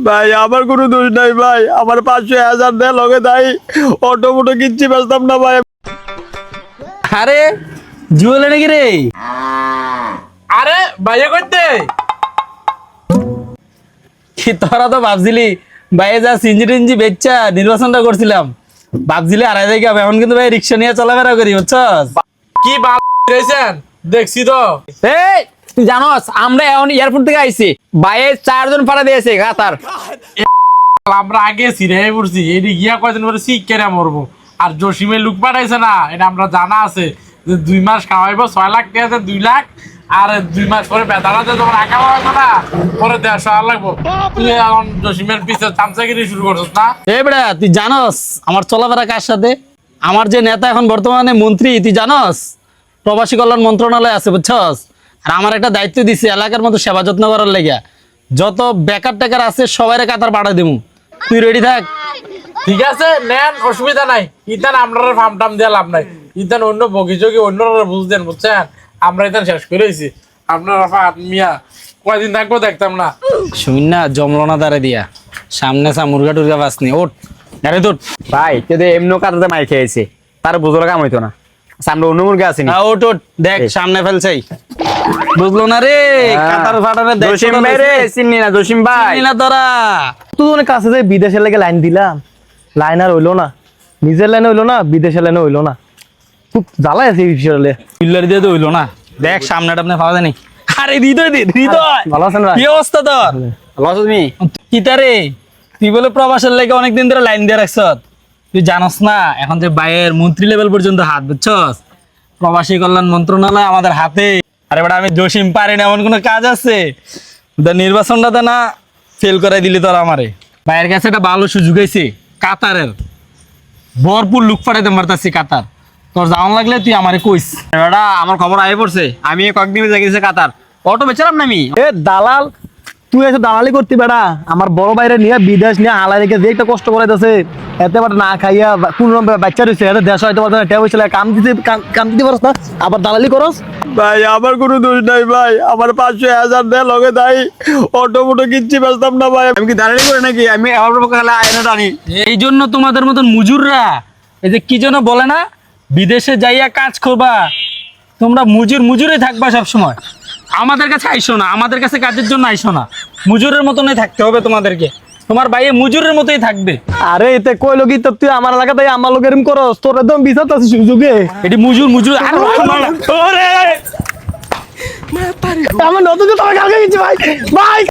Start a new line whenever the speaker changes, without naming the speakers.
ভাই আমার কোনো দোষ নাই ভাই, আমার 500,000 দেয় লগে তাই অটো মোটো কিচ্ছু বেচতাম না ভাই।
আরে জুয়েল নাকি রে?
আরে ভাইয়া করতে
কি তোরা তো ভাবছিলি ভাই যা সিঞ্জি টিঞ্জি বেচ্চা নির্বাচনটা করছিলাম, ভাবছিলি আড়াই থেকে এখন কিন্তু ভাই রিক্সা নিয়ে চলাফেরা করি বুঝছস?
কি বাড়ছেন দেখছি তো।
এই তুই জানোস আমরা এখন এয়ারপোর্ট থেকে আইছি, বাইরে 4 জন পাড়া দিয়েছে কাতার।
আমরা আগে সিরে পড়ছি, এটি গিয়া কয়দিন পরে শিখ কেনা মরবো। আর জসিমের লুক পাঠাইছে না, এটা আমরা জানা আছে যে 2 মাস খাওয়াইবো 6 লাখ টাকা, 2 লাখ আর 2 মাস পরে বেতালাতে যখন আঁকা হইবো না পরে 150 লাগবো। তুই এখন জসিমের পিছে চামচাগিরি শুরু করছিস না?
এ বেড়া তুই জানোস আমার চলাফেরা কার সাথে? আমার যে নেতা এখন বর্তমানে মন্ত্রী তুই জানোস, প্রবাসী কল্যাণ মন্ত্রণালয় আছে বুঝছস? আর আমার একটা দায়িত্ব দিছে এলাকার মতো সেবা যত্ন করার লেগা, যত বেকার টেকার আছে সবাইরে কাতার পাঠা দিমু, তুই রেডি থাক।
ঠিক আছে নেন, অসুবিধা নাই। ইতান আপনারা ফার্ম টাম দিয়ে লাভ নাই, ইতান অন্য বগিচকি অন্যরা বুঝতেন বুঝছেন। আমরা ইতান শেষ করেছি, আপনারা মিয়া কয়দিন থাকবো দেখতাম না।
শুন না জমলনা দাঁড়ে দিয়া সামনে সা মুরগা টুরগা বাসনি ওঠ গাড়ি তোট।
ভাই যদি এমনি কাতাতে মাই খেয়েছে তার বুঝলো কাম হইতো না। আচ্ছা, আমরা অন্য মুরগি আসিনি।
ওঠ ওঠ দেখ সামনে ফেলছেই, বুঝলো না রে কাতার ফাটারে দেখ।
জসিম ভাই রে, চিনি না জসিম ভাই।
চিনি না তোরা?
তুই অনেক কাছে যে বিদেশের লেগে লাইন দিলাম, লাইন আর হইলো না, নিজের লাইনে হইলো না, বিদেশের লাইনে হইলো না, খুব জ্বালাই আছে এই বিষয়ে।
পিল্লার দিয়ে তো হইলো না, দেখ সামনেটা আপনি পাওয়া যায়নি। আরে হৃদয় দে হৃদয়,
ভালো আছেন ভাই?
কি অবস্থা তোর?
ভালো আছো তুমি?
কিতারে তুই বলে প্রবাসের লেগে অনেকদিন ধরে লাইন দিয়ে রাখছ, তুই জানস না এখন যে বাইরের মন্ত্রী লেভেল পর্যন্ত হাত বুঝছস? প্রবাসী কল্যাণ মন্ত্রণালয় আমাদের হাতে। আরে বেটা আমি জসিম পারি না এমন কোনো কাজ আছে? নির্বাচনটাতে না ফেল করাই দিলি তোর আমারে। বাইরের কাছে একটা ভালো সুযোগ হয়েছে কাতারের, ভরপুর লুক ফাটাইতে পারতাছি কাতার। তোর যাওয়ান লাগলে তুই আমারে কইস।
বেটা আমার খবর আগে পড়ছে, আমি কয়েকদিন গেছে কাতার, অটো বেচালাম না আমি।
এ দালাল, তুই এসে দালালি করতি বেড়া, আমার বড় বাইরে নিয়ে বিদেশ নিয়ে হালাই রেখে যে একটা কষ্ট করাইতেছে, এতে বেটা না খাইয়া কোন বাচ্চা রয়েছে, এতে দেশ হয়তো কাম দিতে পারস না, আবার দালালি করস। ভাই আমার কোনো দোষ নাই ভাই, আমার 500,000 দেয় লগে তাই অটো মোটো কিচ্ছু বেচতাম না ভাই।
আমি কি দালালি করে নাকি? আমি আমার পক্ষে আয়না টানি।
এই জন্য তোমাদের মতন মুজুররা এই যে কি যেন বলে না, বিদেশে যাইয়া কাজ করবা, তোমরা মুজুরে থাকবা সব সময়। আমাদের কাছে আইসো না, আমাদের কাছে কাজের জন্য আইসো না, মুজুরের মতনই থাকতে হবে তোমাদেরকে। তোমার ভাইয়ে মুজুরের মতোই থাকবে।
আরে এতে কইলো কি তুই আমার এলাকাতে আমার লোক এরম করস, তোর একদম বিচার আছে সুযোগে।
এটি মুজুর আর
আমার নতুন তোমার কালকে গেছি ভাই ভাই।